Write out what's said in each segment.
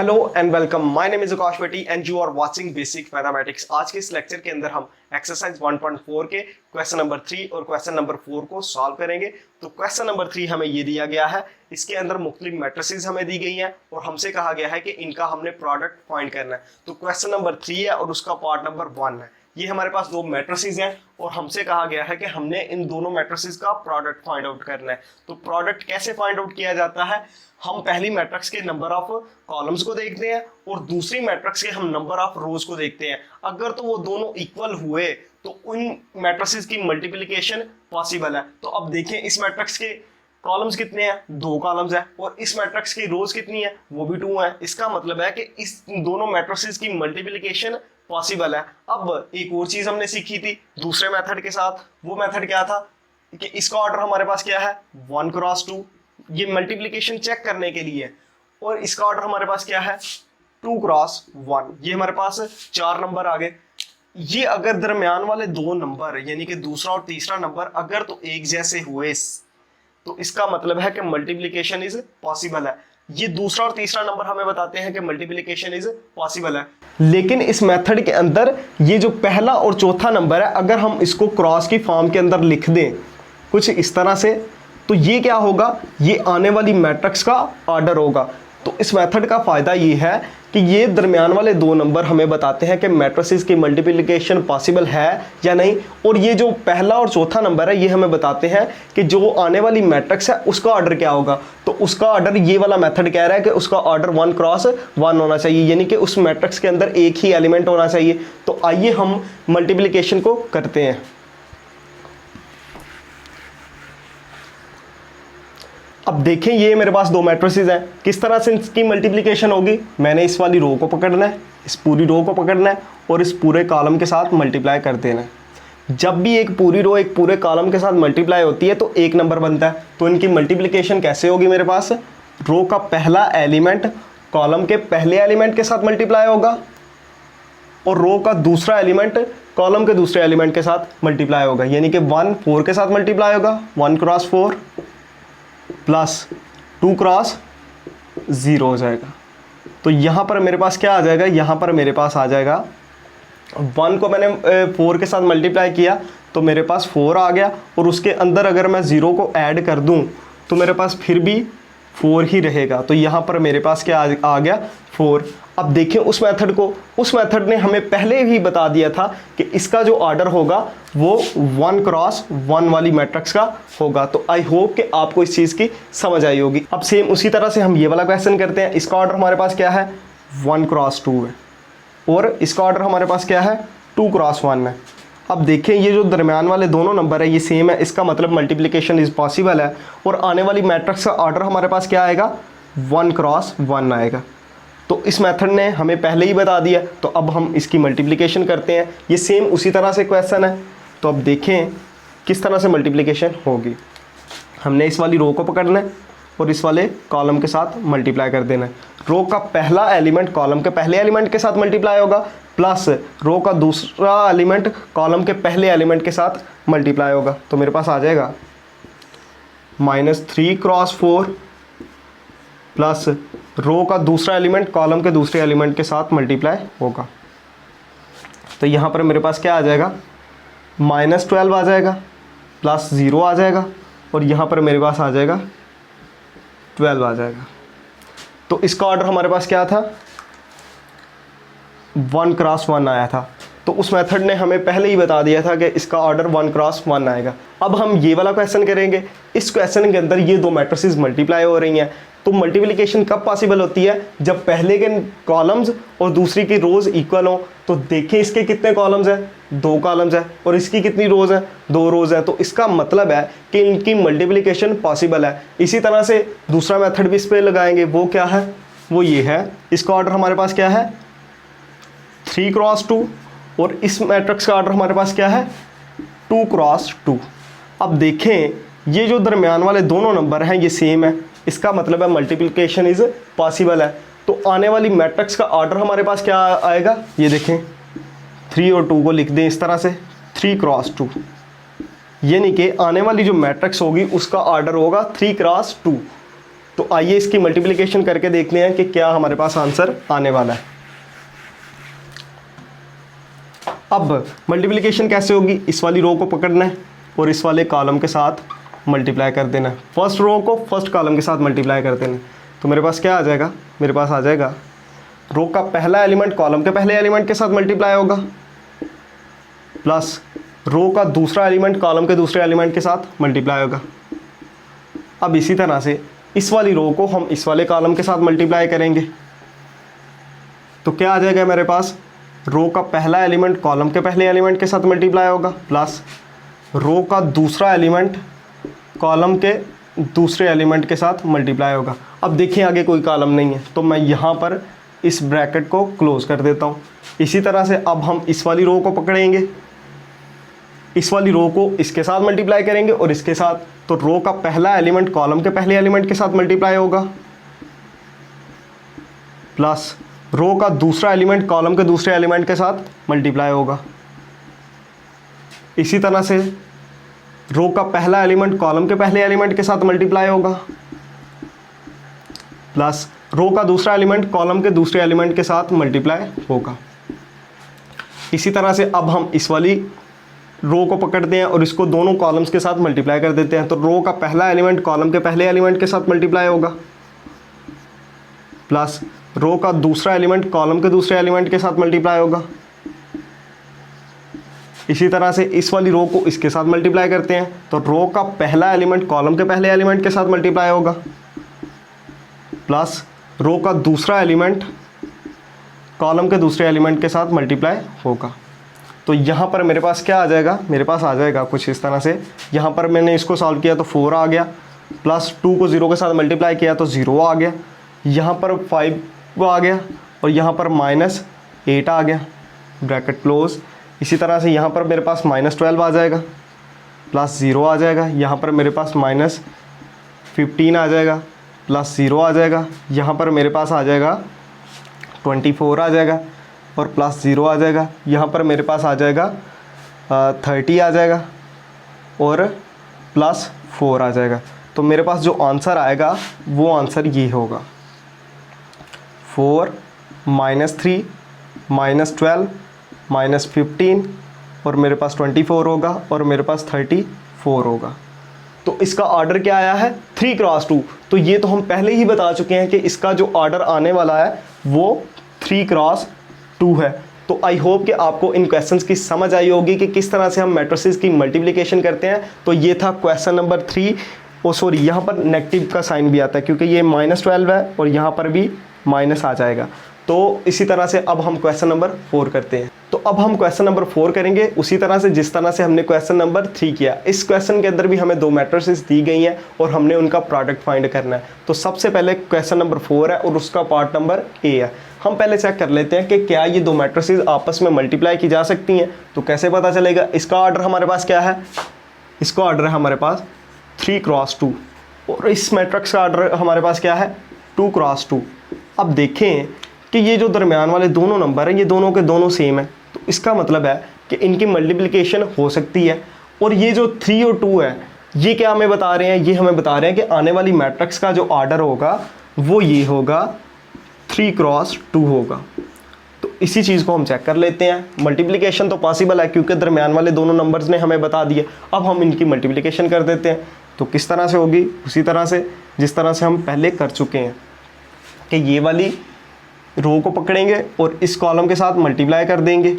Hello and welcome, my name is Akash Bhatti and you are watching basic mathematics. आज के इस lecture के अंदर हम एक्सरसाइज 1.4 के क्वेश्चन नंबर 3 और क्वेश्चन नंबर 4 को सॉल्व करेंगे। तो क्वेश्चन नंबर 3 हमें ये दिया गया है, इसके अंदर मुख्तलिफ मैट्रिसेस हमें दी गई हैं और हमसे कहा गया है कि इनका हमने प्रोडक्ट फाइंड करना है। तो क्वेश्चन नंबर 3 है और उसका पार्ट नंबर 1 है। ये हमारे पास दो मैट्रिसेस हैं और हमसे कहा गया है कि हमने इन दोनों मैट्रिसेस का प्रोडक्ट फाइंड आउट करना है। तो प्रोडक्ट कैसे फाइंड आउट किया जाता है? हम पहली मैट्रिक्स के नंबर ऑफ कॉलम्स को देखते हैं और दूसरी मैट्रिक्स के हम नंबर ऑफ रोज को देखते हैं। अगर तो वो दोनों इक्वल हुए तो उन मैट्रिसेस की मल्टीप्लिकेशन पॉसिबल है। तो अब देखें, इस मैट्रिक्स के कॉलम्स कितने हैं? 2 कॉलम्स है और इस मैट्रिक्स की रोज कितनी है? वो भी 2 है। इसका मतलब है कि इस दोनों मैट्रिसेस की मल्टीप्लिकेशन पॉसिबल है। अब एक और चीज हमने सीखी थी दूसरे मेथड के साथ। वो मेथड क्या था कि इसका ऑर्डर हमारे पास क्या है? 1 क्रॉस 2, ये मल्टीप्लिकेशन चेक करने के लिए। और इसका ऑर्डर हमारे पास क्या है? 2 क्रॉस 1। ये हमारे पास 4 नंबर आ गए। ये अगर दरमियान वाले 2 नंबर यानी कि दूसरा और तीसरा नंबर अगर तो एक जैसे हुए तो इसका मतलब है कि मल्टीप्लिकेशन इज पॉसिबल है। ये दूसरा और तीसरा नंबर हमें बताते हैं कि मल्टीप्लिकेशन इज पॉसिबल है। लेकिन इस मेथड के अंदर ये जो पहला और चौथा नंबर है, अगर हम इसको क्रॉस की फॉर्म के अंदर लिख दें कुछ इस तरह से, तो ये क्या होगा? ये आने वाली मैट्रिक्स का ऑर्डर होगा। तो इस मेथड का फायदा ये है कि ये दरमियान वाले 2 नंबर हमें बताते हैं कि मैट्रिसेस की मल्टीप्लिकेशन पॉसिबल है या नहीं, और ये जो पहला और चौथा नंबर है ये हमें बताते हैं कि जो आने वाली मैट्रिक्स है उसका ऑर्डर क्या होगा। तो उसका ऑर्डर, ये वाला मेथड कह रहा है कि उसका ऑर्डर 1 क्रॉस 1 होना चाहिए, यानी कि उस मैट्रिक्स के अंदर एक ही एलिमेंट होना चाहिए। तो आइए हम मल्टीप्लिकेशन को करते हैं। अब देखें, ये मेरे पास 2 मैट्रिसेस हैं। किस तरह से इसकी मल्टीप्लिकेशन होगी? मैंने इस वाली रो को पकड़ना है, इस पूरी रो को पकड़ना है और इस पूरे कॉलम के साथ मल्टीप्लाई कर देना है। जब भी एक पूरी रो एक पूरे कॉलम के साथ मल्टीप्लाई होती है तो एक नंबर बनता है। तो इनकी मल्टीप्लिकेशन कैसे होगी? मेरे पास रो का पहला एलिमेंट कॉलम के पहले एलिमेंट के साथ मल्टीप्लाई होगा और रो का दूसरा एलिमेंट कॉलम के दूसरे एलिमेंट के साथ मल्टीप्लाई होगा, यानी कि 1 4 के साथ मल्टीप्लाई होगा, 1 क्रॉस 4 प्लस 2 क्रॉस 0 हो जाएगा। तो यहाँ पर मेरे पास क्या आ जाएगा? यहाँ पर मेरे पास आ जाएगा 1 को मैंने 4 के साथ मल्टीप्लाई किया तो मेरे पास 4 आ गया, और उसके अंदर अगर मैं 0 को ऐड कर दूँ तो मेरे पास फिर भी 4 ही रहेगा। तो यहाँ पर मेरे पास क्या आ गया? 4। अब देखें उस मेथड को, उस मेथड ने हमें पहले ही बता दिया था कि इसका जो ऑर्डर होगा वो 1 क्रॉस 1 वाली मैट्रिक्स का होगा। तो आई होप कि आपको इस चीज़ की समझ आई होगी। अब सेम उसी तरह से हम ये वाला क्वेश्चन करते हैं। इसका ऑर्डर हमारे पास क्या है? 1 क्रॉस 2 है और इसका ऑर्डर हमारे पास क्या है? 2 क्रॉस 1 है। अब देखें, ये जो दरमियान वाले दोनों नंबर है ये सेम है, इसका मतलब मल्टीप्लिकेशन इज पॉसिबल है। और आने वाली मैट्रिक्स का ऑर्डर हमारे पास क्या आएगा? 1 क्रॉस 1 आएगा। तो इस मेथड ने हमें पहले ही बता दिया, तो अब हम इसकी मल्टीप्लिकेशन करते हैं। ये सेम उसी तरह से क्वेश्चन है। तो अब देखें किस तरह से मल्टीप्लिकेशन होगी। हमने इस वाली रो को पकड़ना है और इस वाले कॉलम के साथ मल्टीप्लाई कर देना है। रो का पहला एलिमेंट कॉलम के पहले एलिमेंट के साथ मल्टीप्लाई होगा, प्लस रो का दूसरा एलिमेंट कॉलम के पहले एलिमेंट के साथ मल्टीप्लाई होगा। तो मेरे पास आ जाएगा -3 क्रॉस 4 प्लस रो का दूसरा एलिमेंट कॉलम के दूसरे एलिमेंट के साथ मल्टीप्लाई होगा। तो यहाँ पर मेरे पास क्या आ जाएगा? -12 आ जाएगा, प्लस 0 आ जाएगा और यहाँ पर मेरे पास आ जाएगा 12 आ जाएगा। तो इसका ऑर्डर हमारे पास क्या था? 1 क्रॉस 1 आया था। तो उस मेथड ने हमें पहले ही बता दिया था कि इसका ऑर्डर 1 क्रॉस 1 आएगा। अब हम ये वाला क्वेश्चन करेंगे। इस क्वेश्चन के अंदर ये 2 मैट्रिसेस मल्टीप्लाई हो रही हैं। तो मल्टीप्लिकेशन कब पॉसिबल होती है? जब पहले के कॉलम्स और दूसरी की रोज इक्वल हो। तो देखें, इसके कितने कॉलम्स हैं? 2 कॉलम्स हैं और इसकी कितनी रोज हैं? 2 रोज हैं। तो इसका मतलब है कि इनकी मल्टीप्लिकेशन पॉसिबल है। इसी तरह से दूसरा मेथड भी इस पर लगाएंगे। वो क्या है? वो ये है। इसका ऑर्डर हमारे पास क्या है? 3 क्रॉस 2 और इस मैट्रिक्स का ऑर्डर हमारे पास क्या है? 2 क्रॉस 2। अब देखें, ये जो दरमियान वाले दोनों नंबर हैं ये सेम है, इसका मतलब है मल्टीप्लिकेशन इज पॉसिबल है। तो आने वाली मैट्रिक्स का ऑर्डर हमारे पास क्या आएगा? ये देखें, 3 और 2 को लिख दें इस तरह से, 3 क्रॉस 2, यानी कि आने वाली जो मैट्रिक्स होगी उसका ऑर्डर होगा 3 क्रॉस 2। तो आइए इसकी मल्टीप्लिकेशन करके देखते हैं कि क्या हमारे पास आंसर आने वाला है। अब मल्टीप्लिकेशन कैसे होगी, इस वाली रो को पकड़ना है और इस वाले कॉलम के साथ मल्टीप्लाई कर देना है। फर्स्ट रो को फर्स्ट कॉलम के साथ मल्टीप्लाई कर देना है। तो मेरे पास क्या आ जाएगा, मेरे पास आ जाएगा रो का पहला एलिमेंट कॉलम के पहले एलिमेंट के साथ मल्टीप्लाई होगा, प्लस रो का दूसरा एलिमेंट कॉलम के दूसरे एलिमेंट के साथ मल्टीप्लाई होगा। अब इसी तरह से इस वाली रो को हम इस वाले कॉलम के साथ मल्टीप्लाई करेंगे। तो क्या आ जाएगा मेरे पास, रो का पहला एलिमेंट कॉलम के पहले एलिमेंट के साथ मल्टीप्लाई होगा, प्लस रो का दूसरा एलिमेंट कॉलम के दूसरे एलिमेंट के साथ मल्टीप्लाई होगा। अब देखिए आगे कोई कॉलम नहीं है तो मैं यहाँ पर इस ब्रैकेट को क्लोज कर देता हूँ। इसी तरह से अब हम इस वाली रो को पकड़ेंगे, इस वाली रो को इसके साथ मल्टीप्लाई करेंगे और इसके साथ, तो रो का पहला एलिमेंट कॉलम के पहले एलिमेंट के साथ मल्टीप्लाई होगा, प्लस रो का दूसरा एलिमेंट कॉलम के दूसरे एलिमेंट के साथ मल्टीप्लाई होगा। इसी तरह से रो का पहला एलिमेंट कॉलम के पहले एलिमेंट के साथ मल्टीप्लाई होगा, प्लस रो का दूसरा एलिमेंट कॉलम के दूसरे एलिमेंट के साथ मल्टीप्लाई होगा। इसी तरह से अब हम इस वाली रो को पकड़ते हैं और इसको दोनों कॉलम्स के साथ मल्टीप्लाई कर देते हैं। तो रो का पहला एलिमेंट कॉलम के पहले एलिमेंट के साथ मल्टीप्लाई होगा, प्लस रो का दूसरा एलिमेंट कॉलम के दूसरे एलिमेंट के साथ मल्टीप्लाई होगा। इसी तरह से इस वाली रो को इसके साथ मल्टीप्लाई करते हैं तो रो का पहला एलिमेंट कॉलम के पहले एलिमेंट के साथ मल्टीप्लाई होगा, प्लस रो का दूसरा एलिमेंट कॉलम के दूसरे एलिमेंट के साथ मल्टीप्लाई होगा। तो यहाँ पर मेरे पास क्या आ जाएगा, मेरे पास आ जाएगा कुछ इस तरह से। यहाँ पर मैंने इसको सॉल्व किया तो 4 आ गया, प्लस 2 को 0 के साथ मल्टीप्लाई किया तो 0 आ गया, यहाँ पर 5 आ गया और यहाँ पर -8 आ गया, ब्रैकेट क्लोज। इसी तरह से यहाँ पर मेरे पास -12 आ जाएगा, प्लस 0 आ जाएगा, यहाँ पर मेरे पास -15 आ जाएगा, प्लस 0 आ जाएगा, यहाँ पर मेरे पास आ जाएगा 24 आ जाएगा और प्लस 0 आ जाएगा, यहाँ पर मेरे पास आ जाएगा 30 आ जाएगा और प्लस 4 आ जाएगा। तो मेरे पास जो आंसर आएगा वो आंसर ये होगा, 4 -3 -12 -15 और मेरे पास 24 होगा और मेरे पास 34 होगा। तो इसका ऑर्डर क्या आया है, 3 क्रॉस 2। तो ये तो हम पहले ही बता चुके हैं कि इसका जो ऑर्डर आने वाला है वो 3 क्रॉस 2 है। तो आई होप कि आपको इन क्वेश्चंस की समझ आई होगी कि किस तरह से हम मैट्रिसेस की मल्टीप्लिकेशन करते हैं। तो ये था क्वेश्चन नंबर 3। ओ सॉरी, यहाँ पर नेगेटिव का साइन भी आता है क्योंकि ये -12 है और यहाँ पर भी माइनस आ जाएगा। तो इसी तरह से अब हम क्वेश्चन नंबर 4 करते हैं। तो अब हम क्वेश्चन नंबर 4 करेंगे उसी तरह से जिस तरह से हमने क्वेश्चन नंबर 3 किया। इस क्वेश्चन के अंदर भी हमें 2 मैट्रिसेस दी गई हैं और हमने उनका प्रोडक्ट फाइंड करना है। तो सबसे पहले क्वेश्चन नंबर 4 है और उसका पार्ट नंबर ए है। हम पहले चेक कर लेते हैं कि क्या ये 2 मैट्रिसेस आपस में मल्टीप्लाई की जा सकती हैं। तो कैसे पता चलेगा, इसका ऑर्डर हमारे पास क्या है, इसका ऑर्डर है हमारे पास 3 क्रॉस 2 और इस मैट्रिक्स का ऑर्डर हमारे पास क्या है, 2 क्रॉस 2। अब देखें कि ये जो दरमियान वाले दोनों नंबर हैं ये दोनों के दोनों सेम है, तो इसका मतलब है कि इनकी मल्टीप्लिकेशन हो सकती है। और ये जो 3 और 2 है ये क्या हमें बता रहे हैं, ये हमें बता रहे हैं कि आने वाली मैट्रिक्स का जो ऑर्डर होगा वो ये होगा 3 क्रॉस 2 होगा। तो इसी चीज़ को हम चेक कर लेते हैं। मल्टीप्लिकेशन तो पॉसिबल है क्योंकि दरमियान वाले दोनों नंबर्स ने हमें बता दिए। अब हम इनकी मल्टीप्लिकेशन कर देते हैं। तो किस तरह से होगी, उसी तरह से जिस तरह से हम पहले कर चुके हैं कि ये वाली रो को पकड़ेंगे और इस कॉलम के साथ मल्टीप्लाई कर देंगे।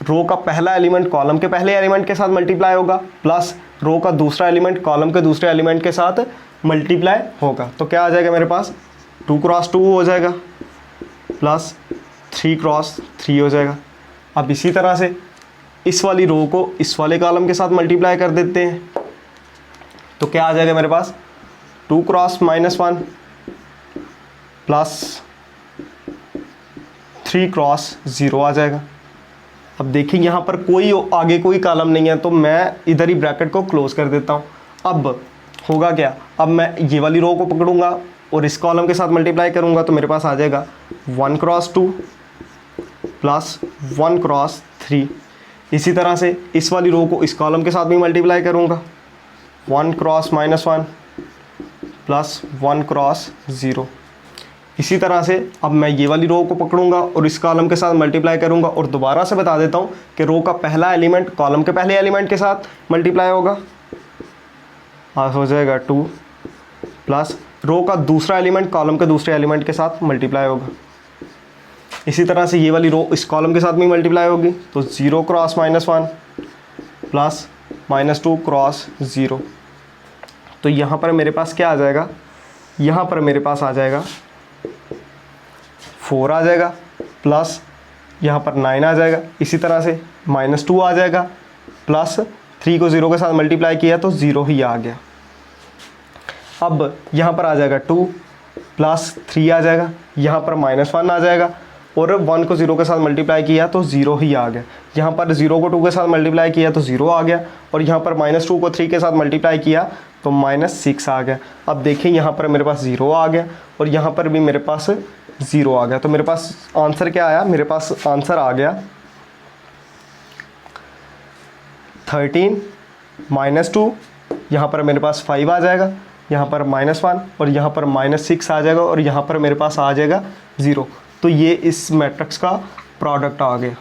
रो का पहला एलिमेंट कॉलम के पहले एलिमेंट के साथ मल्टीप्लाई होगा, प्लस रो का दूसरा एलिमेंट कॉलम के दूसरे एलिमेंट के साथ मल्टीप्लाई होगा। तो क्या आ जाएगा मेरे पास, 2 क्रॉस 2 हो जाएगा, प्लस 3 क्रॉस 3 हो जाएगा। अब इसी तरह से इस वाली रो को इस वाले कॉलम के साथ मल्टीप्लाई कर देते हैं। तो क्या आ जाएगा मेरे पास, 2 क्रॉस -1 प्लस 3 क्रॉस 0 आ जाएगा। अब देखिए यहाँ पर कोई आगे कोई कॉलम नहीं है तो मैं इधर ही ब्रैकेट को क्लोज कर देता हूँ। अब होगा क्या, अब मैं ये वाली रो को पकड़ूंगा और इस कॉलम के साथ मल्टीप्लाई करूँगा तो मेरे पास आ जाएगा 1 क्रॉस 2 प्लस 1 क्रॉस 3। इसी तरह से इस वाली रो को इस कॉलम के साथ भी मल्टीप्लाई करूँगा, 1 क्रॉस -1 प्लस 1 क्रॉस 0। इसी तरह से अब मैं ये वाली रो को पकड़ूंगा और इस कॉलम के साथ मल्टीप्लाई करूंगा और दोबारा से बता देता हूँ कि रो का पहला एलिमेंट कॉलम के पहले एलिमेंट के साथ मल्टीप्लाई होगा, हो जाएगा 2, प्लस रो का दूसरा एलिमेंट कॉलम के दूसरे एलिमेंट के साथ मल्टीप्लाई होगा। इसी तरह से ये वाली रो इस कॉलम के साथ भी मल्टीप्लाई होगी, तो 0 क्रॉस -1 प्लस -2 क्रॉस 0। तो यहाँ पर मेरे पास क्या आ जाएगा, यहाँ पर मेरे पास आ जाएगा 4 आ जाएगा, प्लस यहाँ पर 9 आ जाएगा। इसी तरह से -2 आ जाएगा, प्लस 3 को 0 के साथ मल्टीप्लाई किया तो 0 ही आ गया। अब यहाँ पर आ जाएगा 2 प्लस 3 आ जाएगा, यहाँ पर -1 आ जाएगा और 1 को 0 के साथ मल्टीप्लाई किया तो 0 ही आ गया। यहाँ पर 0 को 2 के साथ मल्टीप्लाई किया तो 0 आ गया और यहाँ पर -2 को 3 के साथ मल्टीप्लाई किया तो -6 आ गया। अब देखिए यहाँ पर मेरे पास 0 आ गया और यहाँ पर भी मेरे पास 0 आ गया। तो मेरे पास आंसर क्या आया, मेरे पास आंसर आ गया 13 -2, यहाँ पर मेरे पास 5 आ जाएगा, यहाँ पर -1 और यहाँ पर -6 आ जाएगा और यहाँ पर मेरे पास आ जाएगा 0। तो ये इस मैट्रिक्स का प्रोडक्ट आ गया।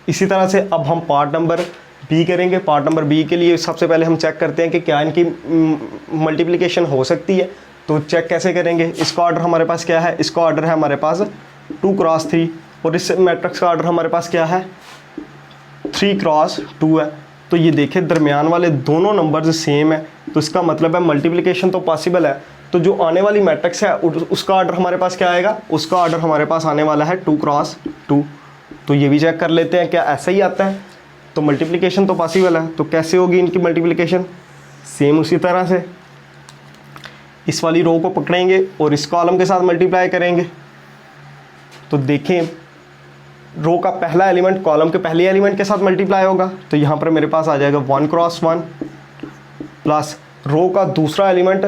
इसी तरह से अब हम पार्ट नंबर बी करेंगे। पार्ट नंबर बी के लिए सबसे पहले हम चेक करते हैं कि क्या इनकी मल्टीप्लिकेशन हो सकती है। तो चेक कैसे करेंगे, इसका ऑर्डर हमारे पास क्या है, इसका ऑर्डर है हमारे पास 2 क्रॉस 3 और इस मैट्रिक्स का ऑर्डर हमारे पास क्या है 3 क्रॉस 2 है। तो ये देखें दरमियान वाले दोनों नंबर्स सेम है, तो इसका मतलब है मल्टीप्लिकेशन तो पॉसिबल है। तो जो आने वाली मैट्रिक्स है उसका ऑर्डर हमारे पास क्या आएगा, उसका ऑर्डर हमारे पास आने वाला है 2 क्रॉस 2। तो ये भी चेक कर लेते हैं क्या ऐसा ही आता है। तो मल्टीप्लिकेशन तो पॉसिबल है, तो कैसे होगी इनकी मल्टीप्लिकेशन, सेम उसी तरह से इस वाली रो को पकड़ेंगे और इस कॉलम के साथ मल्टीप्लाई करेंगे। तो देखें रो का पहला एलिमेंट कॉलम के पहले एलिमेंट के साथ मल्टीप्लाई होगा, तो यहाँ पर मेरे पास आ जाएगा 1 क्रॉस 1 प्लस रो का दूसरा एलिमेंट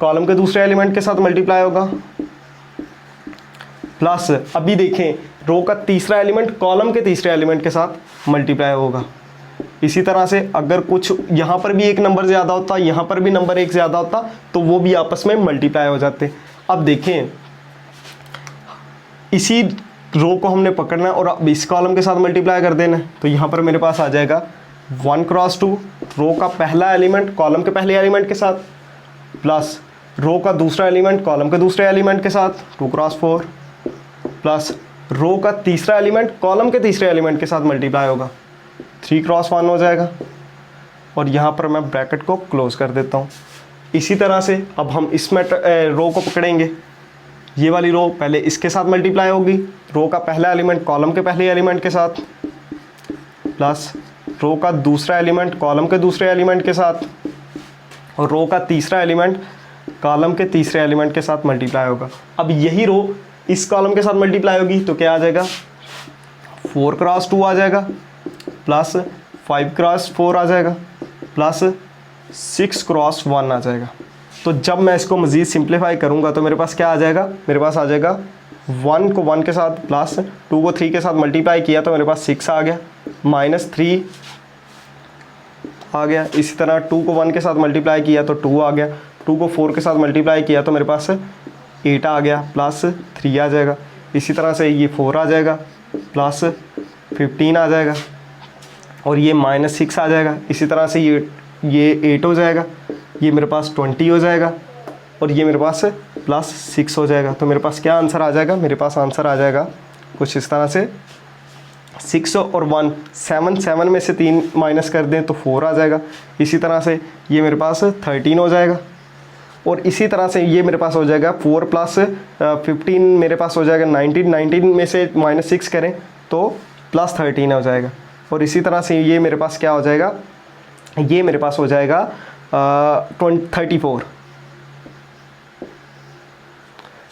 कॉलम के दूसरे एलिमेंट के साथ मल्टीप्लाई होगा, प्लस अभी देखें रो का तीसरा एलिमेंट कॉलम के तीसरे एलिमेंट के साथ मल्टीप्लाई होगा। इसी तरह से अगर कुछ यहाँ पर भी एक नंबर ज़्यादा होता, यहाँ पर भी नंबर एक ज़्यादा होता, तो वो भी आपस में मल्टीप्लाई हो जाते। अब देखें इसी रो को हमने पकड़ना है और अब इस कॉलम के साथ मल्टीप्लाई कर देना है। तो यहाँ पर मेरे पास आ जाएगा 1 क्रॉस 2 रो का पहला एलिमेंट कॉलम के पहले एलिमेंट के साथ, प्लस रो का दूसरा एलिमेंट कॉलम के दूसरे एलिमेंट के साथ 2 क्रॉस 4 प्लस रो का तीसरा एलिमेंट कॉलम के तीसरे एलिमेंट के साथ मल्टीप्लाई होगा 3 क्रॉस 1 हो जाएगा और यहाँ पर मैं ब्रैकेट को क्लोज कर देता हूँ। इसी तरह से अब हम इस रो को पकड़ेंगे, ये वाली रो पहले इसके साथ मल्टीप्लाई होगी, रो का पहला एलिमेंट कॉलम के पहले एलिमेंट के साथ प्लस रो का दूसरा एलिमेंट कॉलम के दूसरे एलिमेंट के साथ और रो का तीसरा एलिमेंट कॉलम के तीसरे एलिमेंट के साथ मल्टीप्लाई होगा। अब यही रो इस कॉलम के साथ मल्टीप्लाई होगी तो क्या आ जाएगा 4 क्रॉस 2 आ जाएगा प्लस 5 क्रॉस 4 आ जाएगा प्लस 6 क्रॉस 1 आ जाएगा। तो जब मैं इसको मज़ीद सिंप्लीफाई करूँगा तो मेरे पास क्या आ जाएगा, मेरे पास आ जाएगा 1 को 1 के साथ प्लस 2 को 3 के साथ मल्टीप्लाई किया तो मेरे पास 6 आ गया, -3 आ गया। इसी तरह 2 को 1 के साथ मल्टीप्लाई किया तो 2 आ गया, 2 को 4 के साथ मल्टीप्लाई किया तो मेरे पास 8 आ गया प्लस 3 आ जाएगा। इसी तरह से ये 4 आ जाएगा प्लस 15 आ जाएगा और ये -6 आ जाएगा। इसी तरह से ये 8 हो जाएगा, ये मेरे पास 20 हो जाएगा और ये मेरे पास +6 हो जाएगा। तो मेरे पास क्या आंसर आ जाएगा, मेरे पास आंसर आ जाएगा कुछ इस तरह से 6 और 1 7 में से 3 माइनस कर दें तो 4 आ जाएगा। इसी तरह से ये मेरे पास 13 हो जाएगा और इसी तरह से ये मेरे पास हो जाएगा 4 + 15 मेरे पास हो जाएगा 19 में से -6 करें तो +13 हो जाएगा। और इसी तरह से ये मेरे पास क्या हो जाएगा, ये मेरे पास हो जाएगा 34।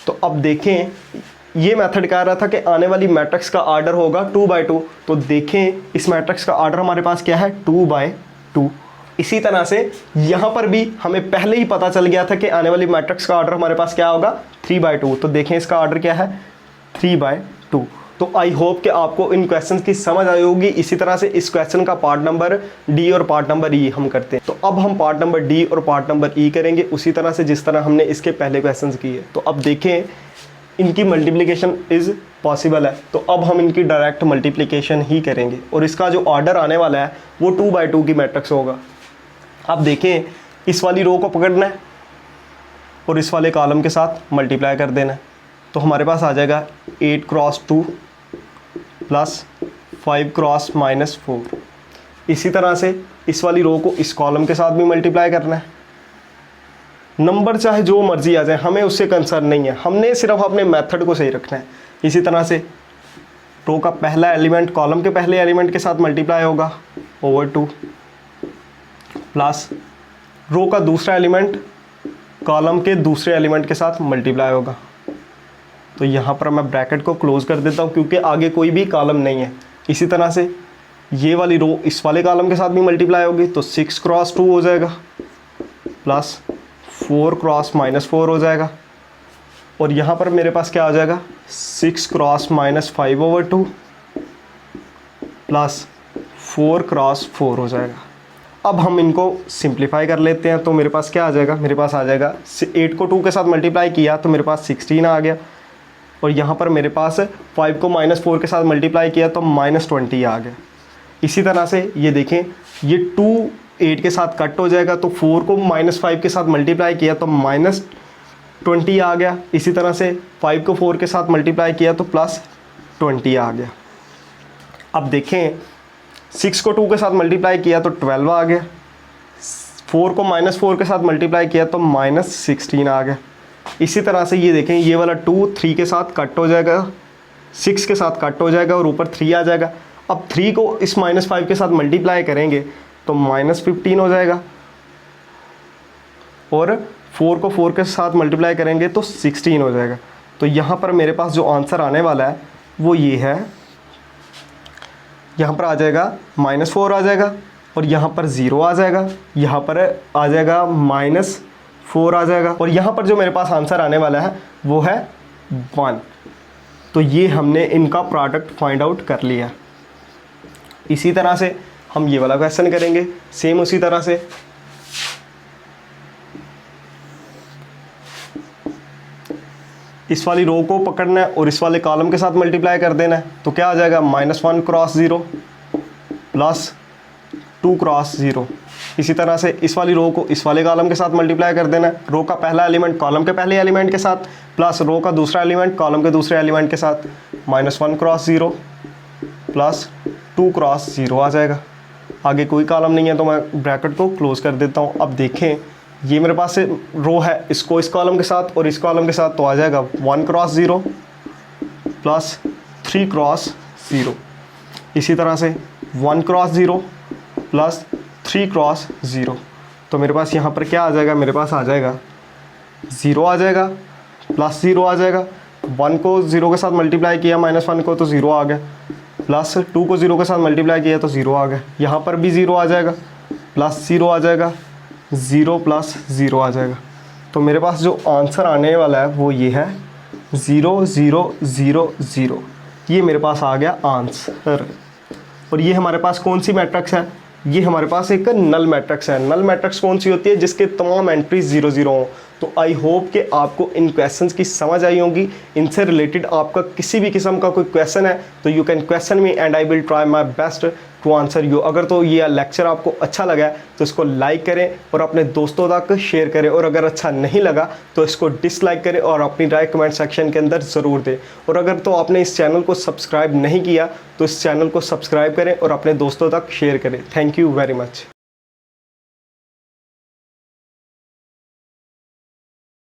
तो अब देखें ये मेथड कह रहा था कि आने वाली मैट्रिक्स का आर्डर होगा 2/2, तो देखें इस मैट्रिक्स का आर्डर हमारे पास क्या है 2/2। इसी तरह से यहाँ पर भी हमें पहले ही पता चल गया था कि आने वाली मैट्रिक्स का आर्डर हमारे पास क्या होगा 3/2। तो देखें इसका आर्डर क्या है 3/2। तो आई होप कि आपको इन क्वेश्चंस की समझ आई होगी। इसी तरह से इस क्वेश्चन का पार्ट नंबर डी और पार्ट नंबर ई हम करते हैं। तो अब हम पार्ट नंबर डी और पार्ट नंबर ई करेंगे उसी तरह से जिस तरह हमने इसके पहले क्वेश्चंस किए। तो अब देखें इनकी मल्टीप्लिकेशन इज़ पॉसिबल है, तो अब हम इनकी डायरेक्ट मल्टीप्लिकेशन ही करेंगे और इसका जो ऑर्डर आने वाला है वो 2/2 की मैट्रिक्स होगा। अब देखें इस वाली रो को पकड़ना है और इस वाले कॉलम के साथ मल्टीप्लाई कर देना है। तो हमारे पास आ जाएगा 8 क्रॉस 2 प्लस 5 क्रॉस -4। इसी तरह से इस वाली रो को इस कॉलम के साथ भी मल्टीप्लाई करना है। नंबर चाहे जो मर्जी आ जाए, हमें उससे कंसर्न नहीं है, हमने सिर्फ अपने मेथड को सही रखना है। इसी तरह से रो का पहला एलिमेंट कॉलम के पहले एलिमेंट के साथ मल्टीप्लाई होगा ओवर 2 प्लस रो का दूसरा एलिमेंट कॉलम के दूसरे एलिमेंट के साथ मल्टीप्लाई होगा। तो यहाँ पर मैं ब्रैकेट को क्लोज कर देता हूँ क्योंकि आगे कोई भी कॉलम नहीं है। इसी तरह से ये वाली रो इस वाले कॉलम के साथ भी मल्टीप्लाई होगी, तो 6 क्रॉस 2 हो जाएगा प्लस 4 क्रॉस -4 हो जाएगा। और यहाँ पर मेरे पास क्या आ जाएगा 6 क्रॉस -5 ओवर 2 प्लस 4 क्रॉस 4 हो जाएगा। अब हम इनको सिंप्लीफाई कर लेते हैं। तो मेरे पास क्या आ जाएगा, मेरे पास आ जाएगा 8 को 2 के साथ मल्टीप्लाई किया तो मेरे पास 16 आ गया। और यहाँ पर मेरे पास 5 को -4 के साथ मल्टीप्लाई किया तो -20 आ गया। इसी तरह से ये देखें ये 2 8 के साथ कट हो जाएगा, तो 4 को -5 के साथ मल्टीप्लाई किया तो -20 आ गया। इसी तरह से 5 को 4 के साथ मल्टीप्लाई किया तो +20 आ गया। अब देखें 6 को 2 के साथ मल्टीप्लाई किया तो 12 आ गया। 4 को -4 के साथ मल्टीप्लाई किया तो -16 आ गया। इसी तरह से ये देखें ये वाला 2 3 के साथ कट हो जाएगा, 6 के साथ कट हो जाएगा और ऊपर 3 आ जाएगा। अब 3 को इस -5 के साथ मल्टीप्लाई करेंगे तो -15 हो जाएगा और 4 को 4 के साथ मल्टीप्लाई करेंगे तो 16 हो जाएगा। तो यहाँ पर मेरे पास जो आंसर आने वाला है वो ये है, यहाँ पर आ जाएगा -4 आ जाएगा और यहाँ पर 0 आ जाएगा, यहाँ पर आ जाएगा -4 आ जाएगा और यहाँ पर जो मेरे पास आंसर आने वाला है वो है 1। तो ये हमने इनका प्रोडक्ट फाइंड आउट कर लिया। इसी तरह से हम ये वाला क्वेश्चन करेंगे सेम उसी तरह से। इस वाली रो को पकड़ना है और इस वाले कॉलम के साथ मल्टीप्लाई कर देना है। तो क्या आ जाएगा -1 क्रॉस 0 प्लस 2 क्रॉस 0। इसी तरह से इस वाली रो को इस वाले कॉलम के साथ मल्टीप्लाई कर देना है। रो का पहला एलिमेंट कॉलम के पहले एलिमेंट के साथ प्लस रो का दूसरा एलिमेंट कॉलम के दूसरे एलिमेंट के साथ -1 क्रॉस 0 प्लस 2 क्रॉस 0 आ जाएगा। आगे कोई कॉलम नहीं है तो मैं ब्रैकेट को क्लोज कर देता हूँ। अब देखें ये मेरे पास रो है, इसको इस कॉलम के साथ और इस कॉलम के साथ तो आ जाएगा 1 क्रॉस 0 प्लस 3 क्रॉस 0। इसी तरह से 1 क्रॉस 0 प्लस 3 क्रॉस 0। तो मेरे पास यहाँ पर क्या आ जाएगा, मेरे पास आ जाएगा 0 आ जाएगा प्लस 0 आ जाएगा। 1 को 0 के साथ मल्टीप्लाई किया -1 को तो 0 आ गया, प्लस 2 को 0 के साथ मल्टीप्लाई किया तो 0 आ गया। यहाँ पर भी 0 आ जाएगा प्लस 0 आ जाएगा, 0 प्लस 0 आ जाएगा। तो मेरे पास जो आंसर आने वाला है वो ये है 0 0 0 0। ये मेरे पास आ गया आंसर। और ये हमारे पास कौन सी मैट्रिक्स है, ये हमारे पास एक नल मैट्रिक्स है। नल मैट्रिक्स कौन सी होती है, जिसके तमाम एंट्रीज 0 0 हों। तो आई होप कि आपको इन क्वेश्चंस की समझ आई होगी। इनसे रिलेटेड आपका किसी भी किस्म का कोई क्वेश्चन है तो you can question me and I will try my best to answer you. अगर तो ये लेक्चर आपको अच्छा लगा है तो इसको लाइक करें और अपने दोस्तों तक शेयर करें, और अगर अच्छा नहीं लगा तो इसको डिसलाइक करें और अपनी राय कमेंट सेक्शन के अंदर ज़रूर दें। और अगर तो आपने इस चैनल को सब्सक्राइब नहीं किया तो इस चैनल को सब्सक्राइब करें और अपने दोस्तों तक शेयर करें। Thank you very much.